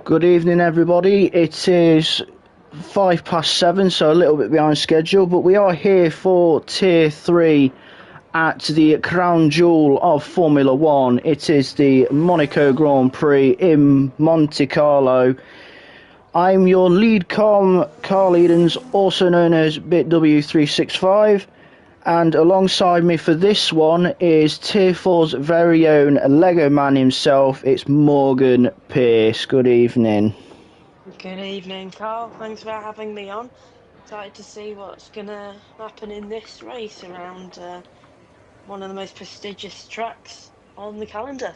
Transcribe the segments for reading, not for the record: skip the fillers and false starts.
Good evening, everybody. It is 7:05, so a little bit behind schedule, but we are here for Tier 3 at the crown jewel of Formula 1. It is the Monaco Grand Prix in Monte Carlo. I'm your lead Carl Edens, also known as BitW365, and alongside me for this one is Tier 4's very own Lego man himself. It's Morgan Pearce. Good evening. Good evening, Carl. Thanks for having me on. Excited to see what's going to happen in this race around one of the most prestigious tracks on the calendar.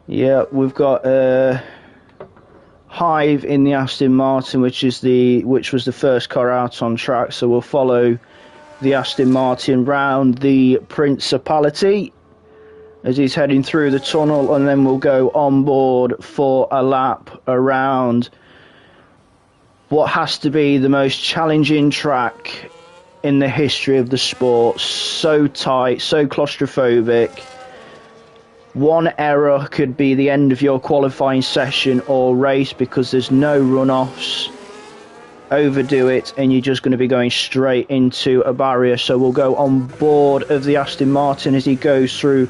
Yeah, we've got Hive in the Aston Martin, which was the first car out on track. So we'll follow the Aston Martin round the Principality as he's heading through the tunnel, and then we'll go on board for a lap around what has to be the most challenging track in the history of the sport. So tight, so claustrophobic. One error could be the end of your qualifying session or race because there's no runoffs. Overdo it and you're just going to be going straight into a barrier. So we'll go on board of the Aston Martin as he goes through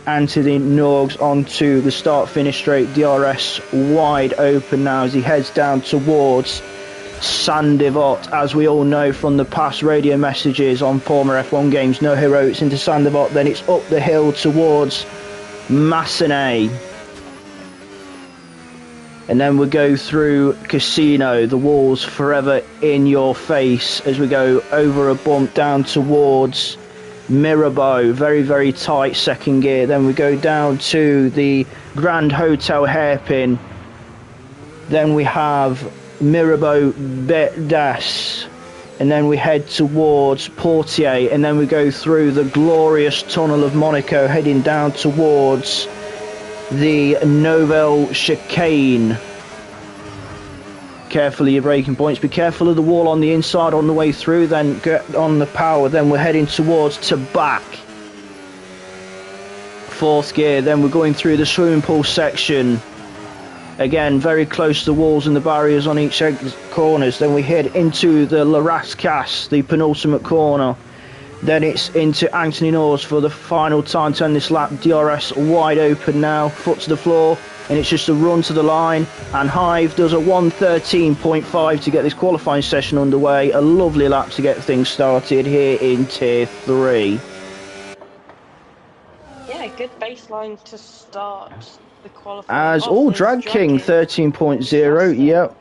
Anthony Norgs onto the start-finish straight. DRS wide open now as he heads down towards Sandivot. As we all know from the past radio messages on former F1 games, no heroics into Sandivot, then it's up the hill towards Massenet. And then we go through Casino, the walls forever in your face as we go over a bump down towards Mirabeau, very, very tight second gear. Then we go down to the Grand Hotel hairpin. Then we have Mirabeau Bedas. And then we head towards Portier. And then we go through the glorious tunnel of Monaco, heading down towards the Nouvelle Chicane. Careful of your braking points, be careful of the wall on the inside on the way through, then get on the power. Then we're heading towards Tabac, fourth gear. Then we're going through the swimming pool section, again very close to the walls and the barriers on each corners. Then we head into the La Rascasse, the penultimate corner. Then it's into Anthony Norris for the final time to end this lap. DRS wide open now, foot to the floor, and it's just a run to the line. And Hive does a 1:13.5 to get this qualifying session underway. A lovely lap to get things started here in Tier 3. Yeah, good baseline to start the qualifying. As all Drag King 13.0, yep.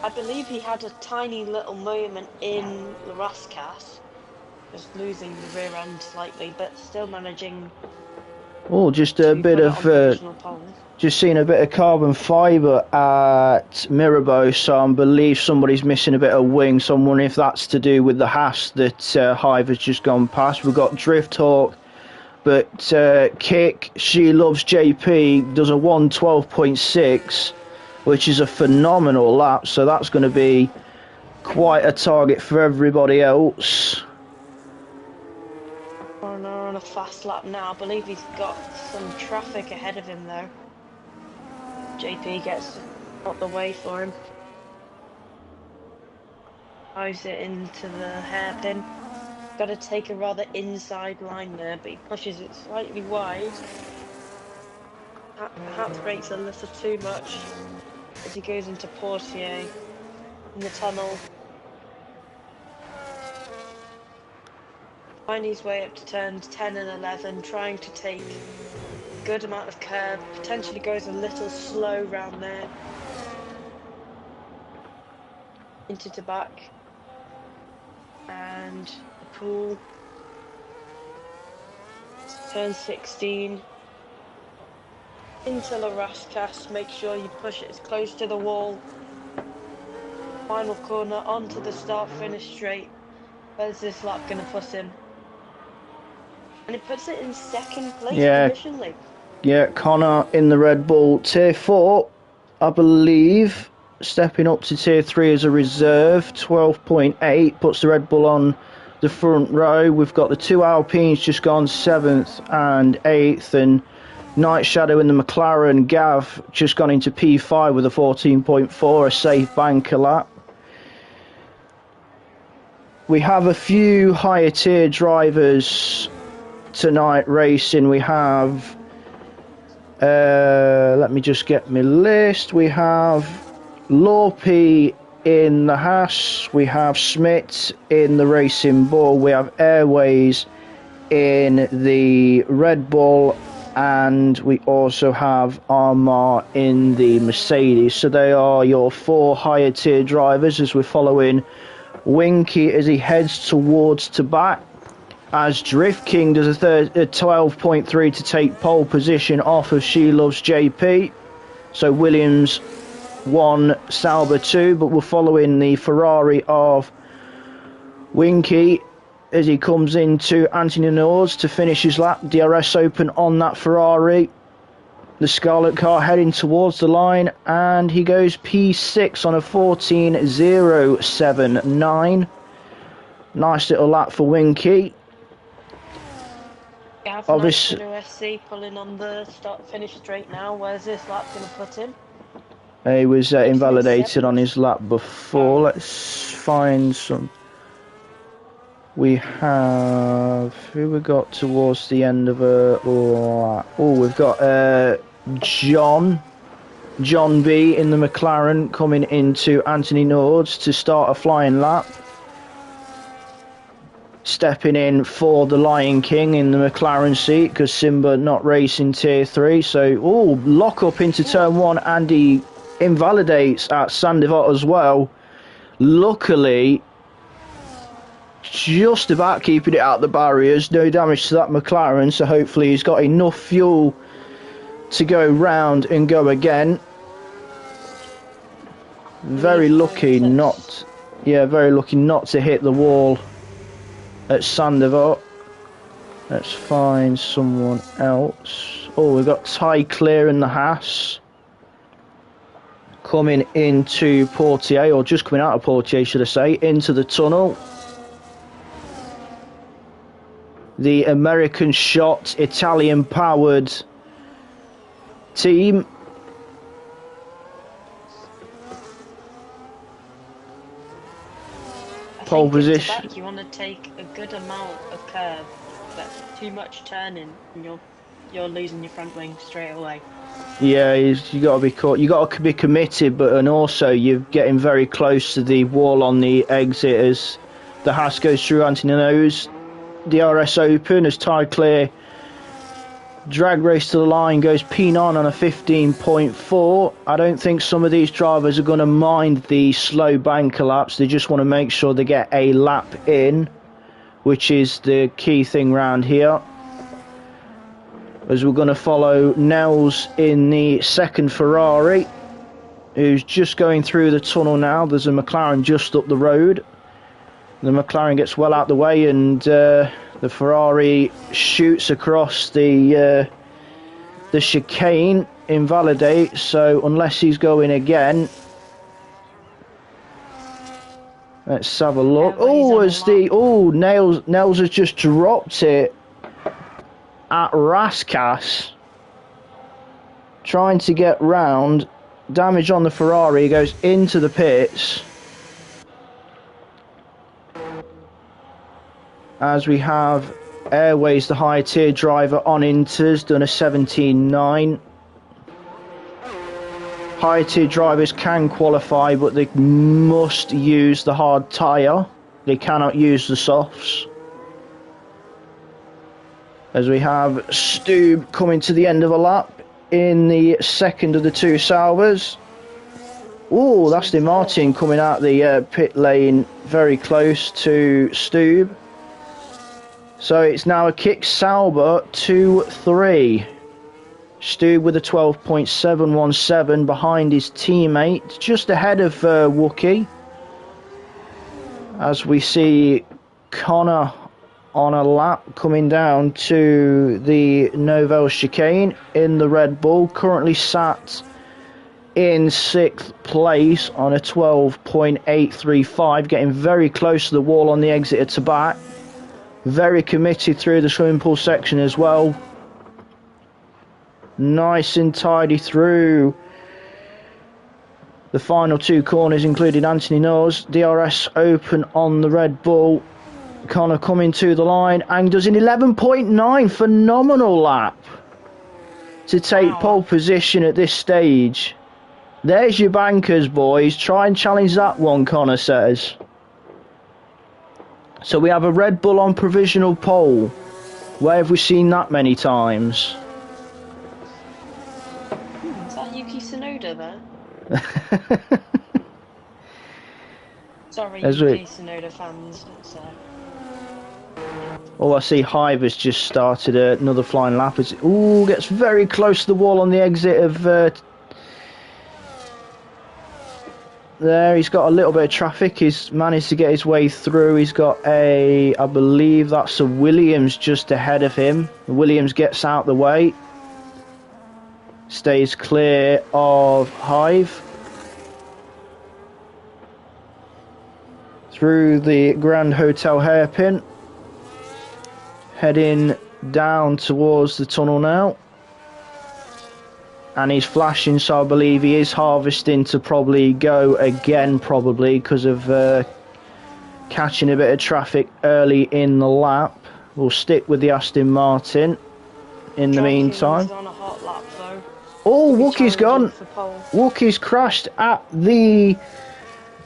I believe he had a tiny little moment in La Rascasse. Just losing the rear end slightly, but still managing. Oh, just a bit of just seeing a bit of carbon fibre at Mirabeau, so I believe somebody's missing a bit of wing. So I'm wondering if that's to do with the Haas that Hive has just gone past. We've got Drift Hawk, but Kick, She Loves JP, does a 1:12.6, which is a phenomenal lap. So that's going to be quite a target for everybody else. On a fast lap now. I believe he's got some traffic ahead of him though. JP gets out the way for him. Drives it into the hairpin. Got to take a rather inside line there, but he pushes it slightly wide. Perhaps brakes a little too much as he goes into Portier in the tunnel. Finding his way up to turns 10 and 11, trying to take a good amount of curb, potentially goes a little slow round there. Into Tabac and the pool. Turn 16. Into La Rascasse, make sure you push it as close to the wall. Final corner onto the start-finish straight. Where's this lap going to put him? And it puts it in second place provisionally. Yeah, Connor in the Red Bull. Tier 4, I believe, stepping up to Tier 3 as a reserve. 12.8, puts the Red Bull on the front row. We've got the two Alpines just gone 7th and 8th, and Night Shadow in the McLaren. Gav just gone into P5 with a 14.4, a safe banker lap. We have a few higher tier drivers tonight racing. We have, let me just get my list. We have Lorpe in the Haas. We have Schmidt in the Racing Bull. We have Airways in the Red Bull. And we also have Armar in the Mercedes. So they are your 4 higher tier drivers as we're following Winky as he heads towards Tabat. As Drift King does a 12.3 to take pole position off of She Loves JP. So Williams 1, Sauber 2, but we're following the Ferrari of Winky as he comes into Anthony Nords to finish his lap. DRS open on that Ferrari. The Scarlet car heading towards the line, and he goes P6 on a 14.079. Nice little lap for Winky. Obviously, SC pulling on the start-finish straight now. Where's this lap going to put him? He was invalidated on his lap before. Let's find some. We have, who we got towards the end of a we've got John B in the McLaren coming into Anthony Nords to start a flying lap. Stepping in for the Lion King in the McLaren seat because Simba not racing tier 3. So lock up into turn 1, and he invalidates at Sandivot as well. Luckily, just about keeping it out the barriers, no damage to that McLaren, so hopefully he's got enough fuel to go round and go again. Very lucky not to hit the wall at Sandivot. Let's find someone else. We've got Ty Clear in the Haas coming into Portier, or just coming out of Portier should I say, into the tunnel. The American shot, Italian powered team. Pole position. You want to take a good amount of curve, but too much turning, and you're losing your front wing straight away. Yeah, you got to be caught. You got to be committed, and also you're getting very close to the wall on the exit as the Haas goes through Anthony Nose. DRS open as Ty Clear drag race to the line, goes P9 on a 15.4. I don't think some of these drivers are going to mind the slow banker laps. They just want to make sure they get a lap in, which is the key thing round here. As we're going to follow Nels in the second Ferrari, who's just going through the tunnel now. There's a McLaren just up the road. The McLaren gets well out the way, and the Ferrari shoots across the chicane, invalidates. So unless he's going again, let's have a look. Nails has just dropped it at Raskas, trying to get round. Damage on the Ferrari, goes into the pits. As we have Airways, the high tier driver on Inters, done a 17.9. High tier drivers can qualify, but they must use the hard tyre. They cannot use the softs. As we have Stube coming to the end of a lap in the second of the two Saubers. That's the Martin coming out the pit lane very close to Stube. So it's now a kick Sauber 2-3. Stu with a 12.717 behind his teammate, just ahead of Wookie. As we see Connor on a lap coming down to the Novell chicane in the Red Bull, currently sat in 6th place on a 12.835, getting very close to the wall on the exit of Tabat. Very committed through the swimming pool section as well. Nice and tidy through the final two corners, including Anthony Knowles. DRS open on the Red Bull. Connor coming to the line and does an 11.9. Phenomenal lap to take pole position at this stage. There's your bankers, boys. Try and challenge that one, Connor says. So we have a Red Bull on provisional pole. Where have we seen that many times? Is that Yuki Tsunoda there? Sorry, Yuki Tsunoda fans. Oh, I see Hive has just started another flying lap. Ooh, gets very close to the wall on the exit of... there, he's got a little bit of traffic. He's managed to get his way through. He's got a... I believe that's a Williams just ahead of him. Williams gets out the way. Stays clear of Hive. Through the Grand Hotel hairpin. Heading down towards the tunnel now. And he's flashing, so I believe he is harvesting to probably go again, probably, because of catching a bit of traffic early in the lap. We'll stick with the Aston Martin in the meantime. On a hot lap, though. Oh, Wookie's gone. Wookie's crashed at the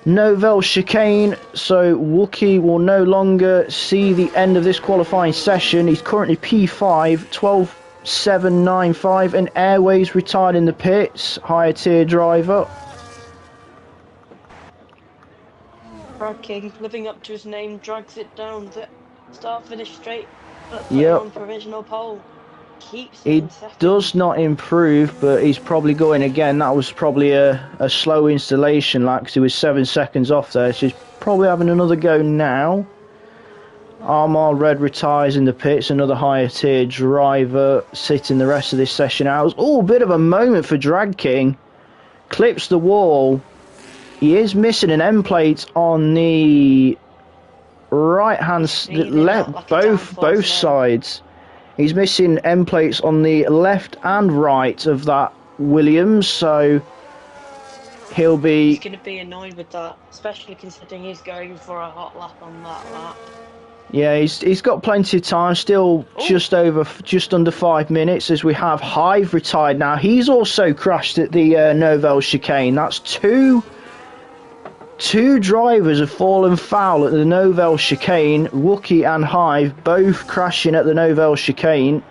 Novell chicane, so Wookie will no longer see the end of this qualifying session. He's currently P5, 12.795, and Airways retired in the pits, higher tier driver. Brad King, living up to his name, drags it down the start finish straight, but on provisional pole. He does not improve, but he's probably going again. That was probably a slow installation lap because he was 7 seconds off there, so he's probably having another go now. Armar Red retires in the pits, another higher tier driver sitting the rest of this session out. Oh, a bit of a moment for Drag King. Clips the wall. He is missing an end plate on the right hand, left, both sides. He's missing end plates on the left and right of that Williams, so he'll be... He's going to be annoyed with that, especially considering he's going for a hot lap on that lap. Yeah, he's got plenty of time, still just under 5 minutes, as we have Hive retired now. He's also crashed at the Novell chicane. That's two drivers have fallen foul at the Novell chicane. Wookie and Hive both crashing at the Novell chicane.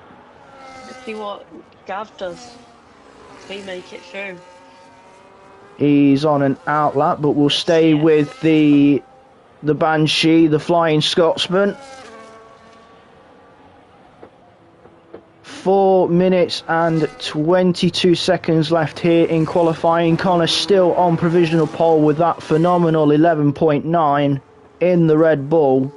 Let's see what Gav does. He make it through. He's on an out lap, but we'll stay with the Banshee, the Flying Scotsman. 4 minutes and 22 seconds left here in qualifying. Connor still on provisional pole with that phenomenal 11.9 in the Red Bull.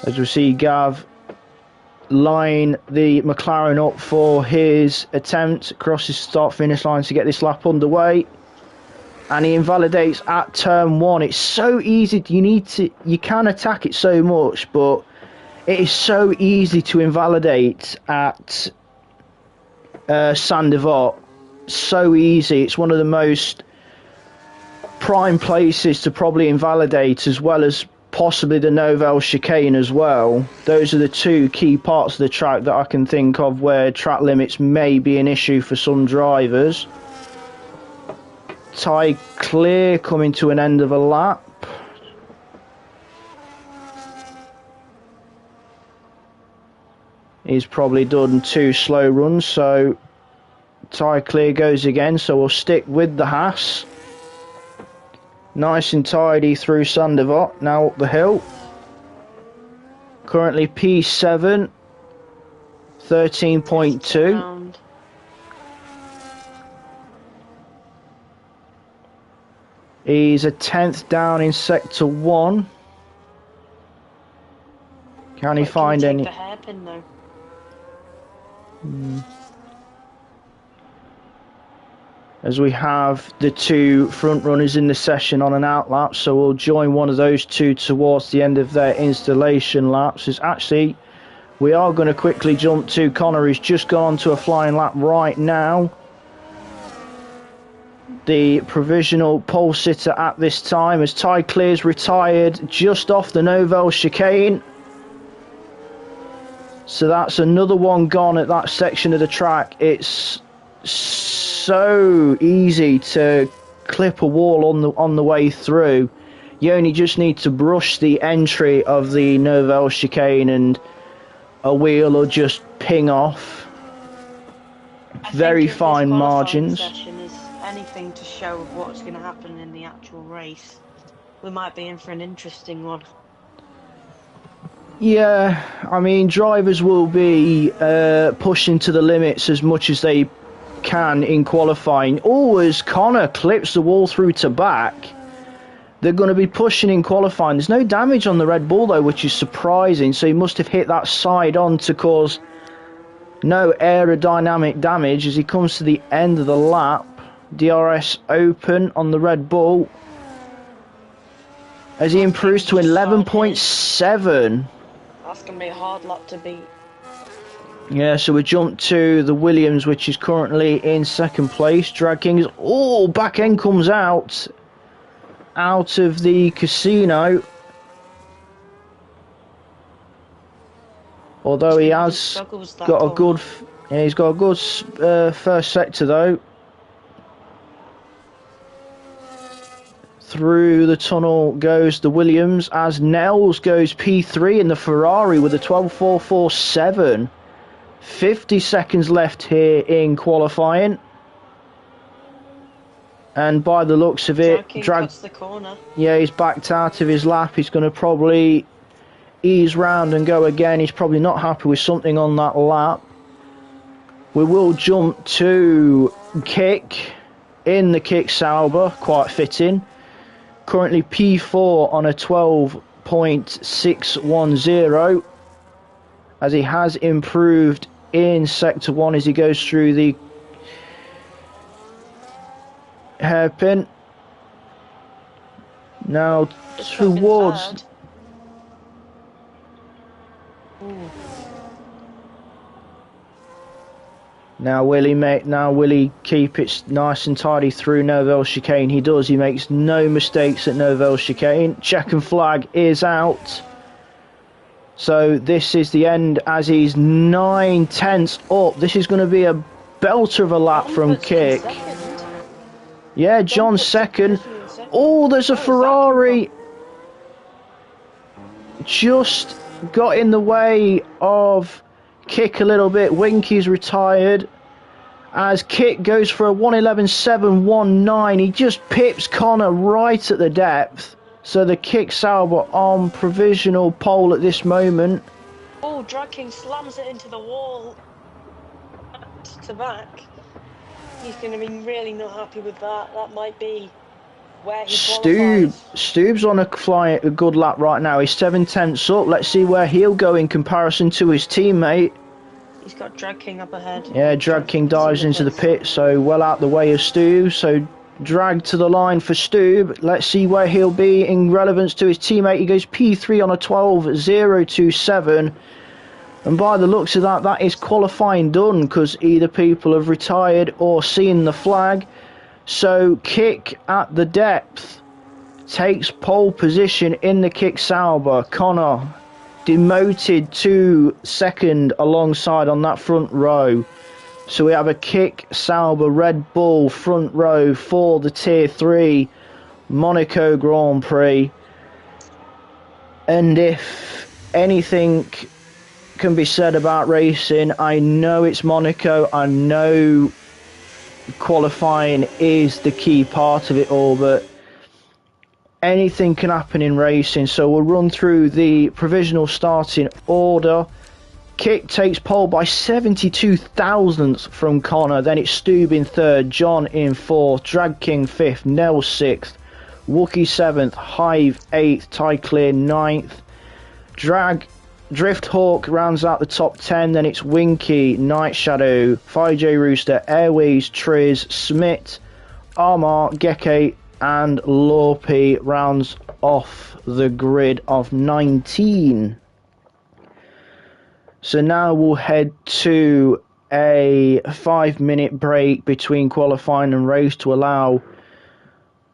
As we see Gav line the McLaren up for his attempt across his start finish line to get this lap underway. And he invalidates at turn 1. It's so easy. You can attack it so much, but it is so easy to invalidate at Saint-Devote. So easy. It's one of the most prime places to probably invalidate, as well as possibly the Novell chicane as well. Those are the two key parts of the track that I can think of where track limits may be an issue for some drivers. Ty clear coming to an end of a lap. He's probably done 2 slow runs, so Ty clear goes again, so we'll stick with the Haas. Nice and tidy through Saint-Devote, now up the hill. Currently P7, 13.2. He's a 10th down in Sector 1. Can he find any... the hairpin, though. As we have the 2 front runners in the session on an out lap, so we'll join one of those 2 towards the end of their installation laps. It's actually We are going to quickly jump to Connor, who's just gone on to a flying lap right now. The provisional pole sitter at this time, as Ty Clear's retired just off the Novell chicane. So that's another one gone at that section of the track. It's so easy to clip a wall on the way through. You only just need to brush the entry of the Novell chicane and a wheel will just ping off. Very fine margins. Session is anything to show of what's going to happen in the actual race. We might be in for an interesting one. Yeah, I mean, drivers will be pushing to the limits as much as they can in qualifying. As Connor clips the wall through to back, they're going to be pushing in qualifying. There's no damage on the Red Bull though, which is surprising, so he must have hit that side on to cause no aerodynamic damage as he comes to the end of the lap. DRS open on the Red Bull as he improves to 11.7. That's going to be a hard lap to beat. Yeah, so we jump to the Williams, which is currently in second place. Drag King is... back end comes out of the casino. Although he has got a good... Yeah, he's got a good first sector, though. Through the tunnel goes the Williams as Nels goes P3 in the Ferrari with a 12.447. 50 seconds left here in qualifying. And by the looks of it, cuts the corner. Yeah, he's backed out of his lap. He's going to probably ease round and go again. He's probably not happy with something on that lap. We will jump to Kick in the Kick Sauber, quite fitting. Currently P4 on a 12.610 as he has improved in Sector 1 as he goes through the hairpin. Now towards... Now will he keep it nice and tidy through Novell chicane? He does. He makes no mistakes at Novell chicane. Checkered flag is out. So this is the end as he's 9/10 up. This is going to be a belter of a lap from Kick. Yeah, John second. There's a Ferrari. Just got in the way of Kick a little bit. Winky's retired as Kick goes for a 1:11.719. He just pips Connor right at the depth. So the Kick Sauber on provisional pole at this moment. Drag King slams it into the wall to back. He's going to be really not happy with that. That might be where he qualifies. Stubbs on a good lap right now. He's 7/10 up. Let's see where he'll go in comparison to his teammate. He's got Drag King up ahead. Yeah, Drag King dives into the pit, so well out the way of Stubbs. So drag to the line for Stubbs. Let's see where he'll be in relevance to his teammate. He goes P3 on a 12.027. And by the looks of that, that is qualifying done because either people have retired or seen the flag. So Kick at the depth takes pole position in the Kick Sauber. Connor demoted to second alongside on that front row. So we have a Kick Sauber Red Bull front row for the Tier 3 Monaco Grand Prix. And if anything can be said about racing, I know it's Monaco, I know qualifying is the key part of it all, but anything can happen in racing. So we'll run through the provisional starting order. Kick takes pole by 72 thousandths from Connor. Then it's Stube in third, John in fourth, Drag King fifth, Nell sixth, Wookie seventh, Hive eighth, Ty Clear ninth. Drift Hawk rounds out the top 10. Then it's Winky, Night Shadow, 5J Rooster, Airways, Triz, Smith, Armar, Geke, and Lorpy rounds off the grid of 19. So now we'll head to a 5-minute break between qualifying and race to allow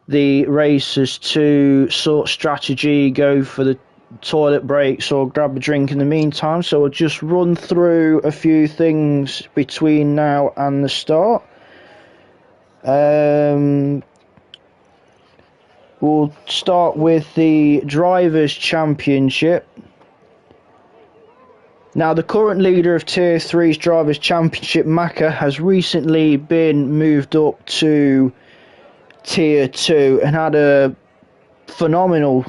the racers to sort strategy, go for the toilet breaks or grab a drink in the meantime. So I'll just run through a few things between now and the start. We'll start with the Drivers' Championship. Now, the current leader of Tier 3's Drivers' Championship, Maka, has recently been moved up to Tier 2 and had a phenomenal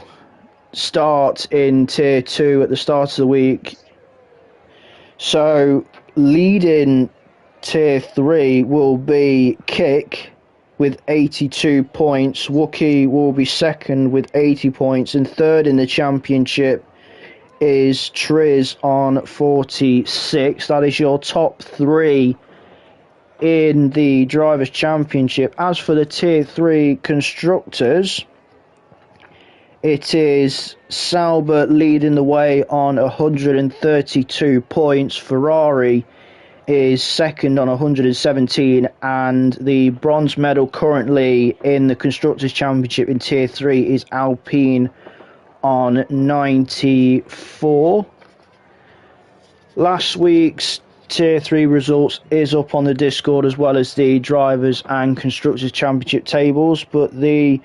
start in Tier 2 at the start of the week. So, leading Tier 3 will be Kick with 82 points. Wookie will be second with 80 points. And third in the championship is Triz on 46. That is your top 3 in the Drivers' Championship. As for the Tier 3 Constructors, it is Sauber leading the way on 132 points. Ferrari is second on 117, and the bronze medal currently in the Constructors' Championship in Tier 3 is Alpine on 94. Last week's Tier 3 results is up on the Discord, as well as the Drivers' and Constructors' Championship tables, but the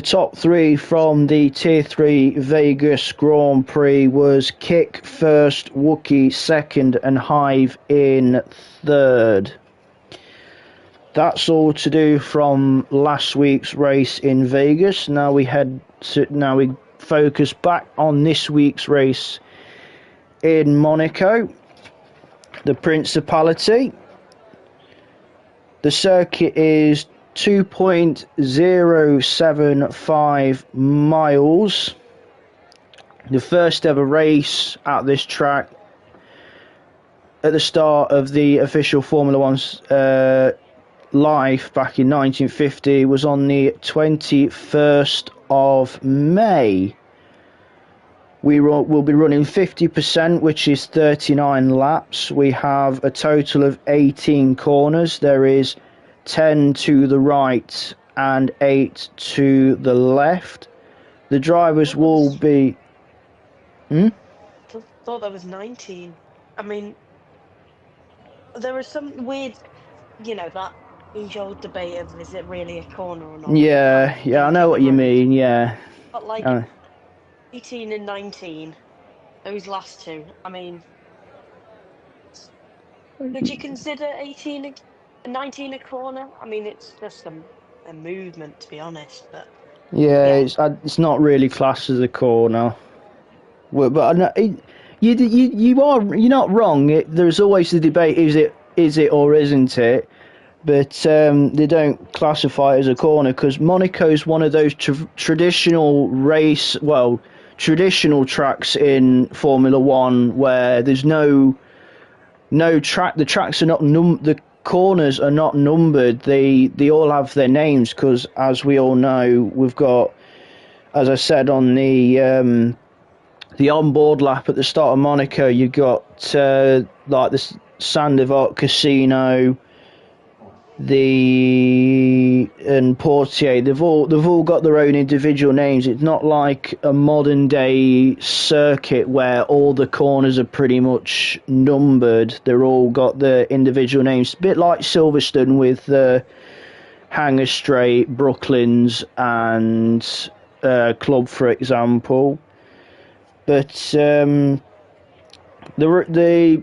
top 3 from the Tier 3 Vegas Grand Prix was Kick first, Wookie second, and Hive in third. That's all to do from last week's race in Vegas. Now we focus back on this week's race in Monaco, the Principality. The circuit is 2.075 miles. The first ever race at this track at the start of the official Formula One's life back in 1950 was on the 21st of May. We'll be running 50%, which is 39 laps. We have a total of 18 corners. There is 10 to the right and 8 to the left. The drivers will be... I thought that was 19. I mean, there was some weird, that age-old debate of is it really a corner or not? Yeah, I know what you mean, yeah. But 18 and 19, those last two, I mean, would you consider 18 and 19 a corner? I mean, it's just a movement, to be honest. But yeah. It's not really classed as a corner. But you're not wrong. There's always the debate: is it or isn't it? But they don't classify it as a corner because Monaco is one of those traditional tracks in Formula One where there's no track. The tracks are not the corners are not numbered. They all have their names because, as we all know, we've got, as I said on the onboard lap at the start of Monaco, you got like the Saint-Devote Casino, and Portier. They've all got their own individual names. It's not like a modern day circuit where all the corners are pretty much numbered. They're all got their individual names. A bit like Silverstone with Hangar Straight, Brooklands, and Club, for example. But the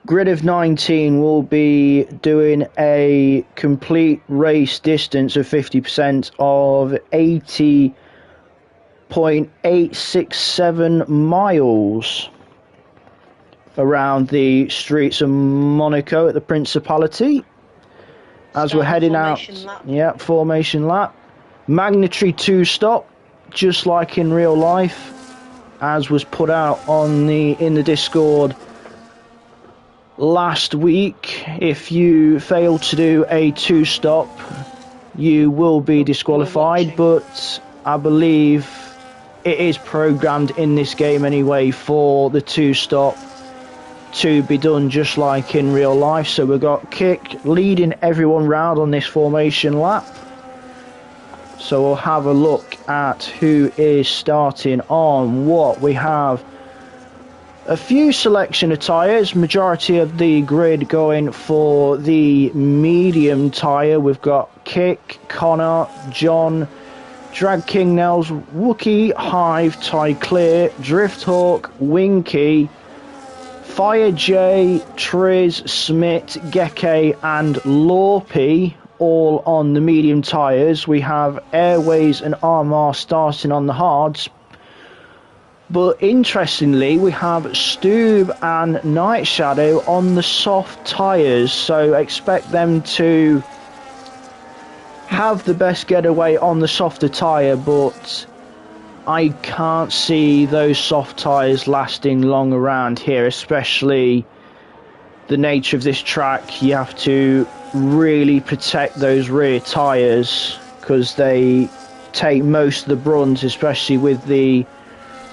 Grid of 19 will be doing a complete race distance of 50% of 80.867 miles around the streets of Monaco at the Principality. As we're heading out, formation lap. Magnitude 2 stop, just like in real life, as was put out in the Discord last week. If you fail to do a 2-stop, you will be disqualified, but I believe it is programmed in this game anyway for the 2-stop. to be done just like in real life. So we've got Kick leading everyone round on this formation lap. So we'll have a look at who is starting on what. We have a few selection of tyres, majority of the grid going for the medium tyre. We've got Kick, Connor, John, Drag King Nels, Wookie, Hive, Ty Clear, Drifthawk, Winky, Fire J, Triz, Smith, Geke and Lorpy all on the medium tyres. We have Airways and Armar starting on the hards. But interestingly, we have Stoob and Night Shadow on the soft tyres. So expect them to have the best getaway on the softer tyre, but I can't see those soft tyres lasting long around here, especially the nature of this track. You have to really protect those rear tyres because they take most of the brunt, especially with the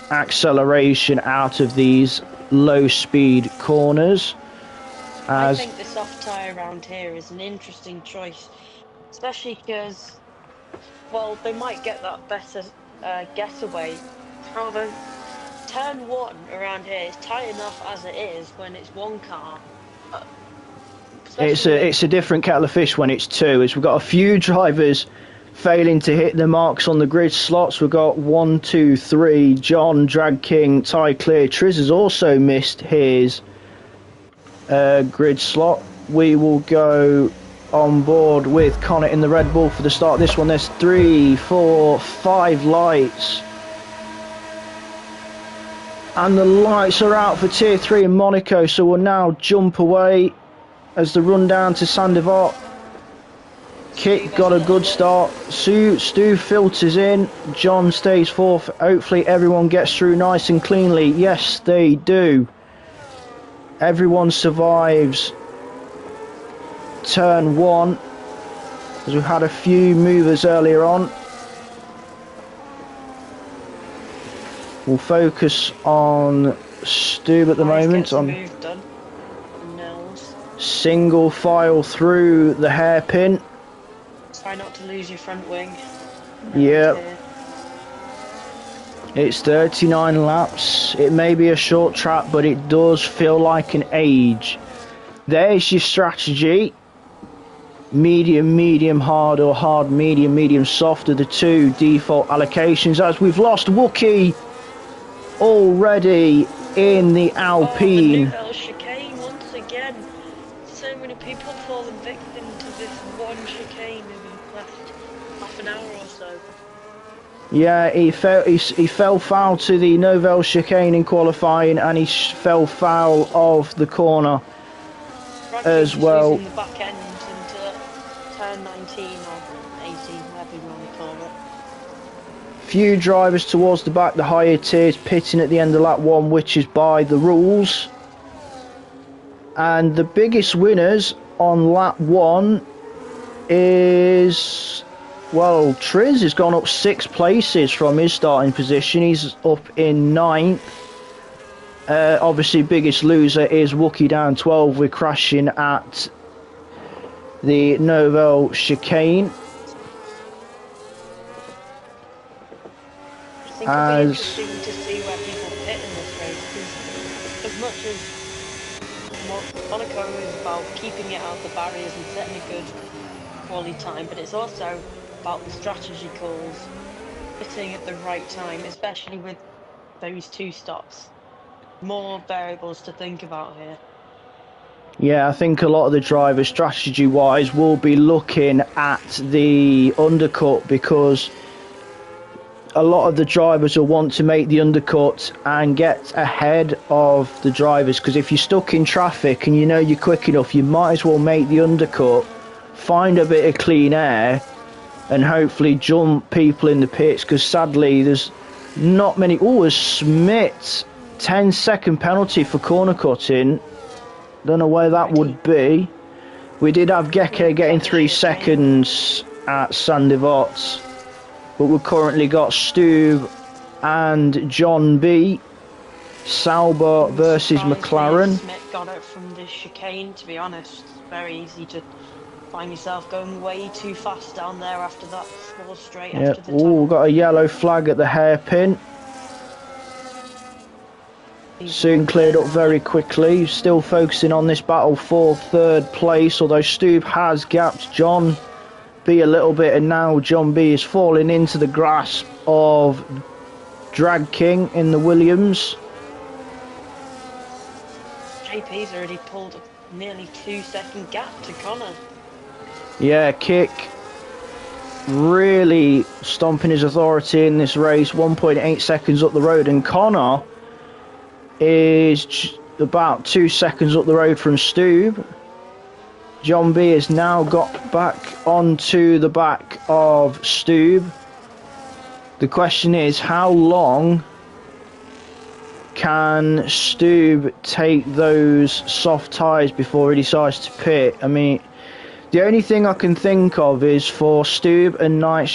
acceleration out of these low speed corners. I think the soft tyre around here is an interesting choice, especially because, well, they might get that better getaway. However, turn one around here is tight enough as it is when it's one car. It's a different kettle of fish when it's two. As we've got a few drivers failing to hit the marks on the grid slots. We've got 1, 2, 3. John, Drag King, Ty Clear. Triz has also missed his grid slot. We will go on board with Connor in the Red Bull for the start of this one. There's 3, 4, 5 lights. And the lights are out for Tier 3 in Monaco, so we'll now jump away as the run down to Sandivot. Kit got a good start. Stu filters in. John stays fourth. Hopefully everyone gets through nice and cleanly. Yes, they do. Everyone survives turn one, as we've had a few movers earlier on. We'll focus on Stu at the moment. On single file through the hairpin. Try not to lose your front wing. Yep. It's 39 laps. It may be a short track, but it does feel like an age. There's your strategy. Medium, medium, hard, or hard, medium, medium, soft are the two default allocations. As we've lost Wookie already in the Alpine. Oh, the Nouvelle chicane once again. So many people falling victim to this one chicane in the last half an hour or so. Yeah, he fell foul to the Nouvelle chicane in qualifying, and he fell foul of the corner as well. The back end into turn 19 or 18, whatever you want to call it. Few drivers towards the back, the higher tiers pitting at the end of lap one, which is by the rules. And the biggest winners on lap one is, well, Triz has gone up 6 places from his starting position. He's up in 9th. Obviously, biggest loser is Wookie down 12. We're crashing at the Nouvelle chicane. I think it'll be interesting to see where people pit in this race, because as much as Monaco is about keeping it out of the barriers and setting a good quality time, but it's also about the strategy calls, pitting at the right time, especially with those 2 stops. More variables to think about here. Yeah, I think a lot of the drivers, strategy-wise, will be looking at the undercut, because a lot of the drivers will want to make the undercut and get ahead of the drivers, because if you're stuck in traffic and you know you're quick enough, you might as well make the undercut, find a bit of clean air, and hopefully jump people in the pits, because sadly there's not many. Oh, a Smith 10-second penalty for corner cutting. Don't know where that would be. We did have Geke getting 3 seconds at Sandivot, but we've currently got Stu and John B Sauber versus Surprised McLaren. Smith got it from the chicane, to be honest. Very easy to find yourself going way too fast down there after that four straight after the tunnel. Got a yellow flag at the hairpin. Soon cleared up very quickly. Still focusing on this battle for third place, although Stube has gapped John B a little bit, and now John B is falling into the grasp of Drag King in the Williams. JP's already pulled a nearly 2-second gap to Connor. Yeah, Kick really stomping his authority in this race. 1.8 seconds up the road, and Connor is about 2 seconds up the road from Stube. John B has now got back onto the back of Stube. The question is, how long can Stube take those soft tyres before he decides to pit? I mean, the only thing I can think of is for Stube and Knight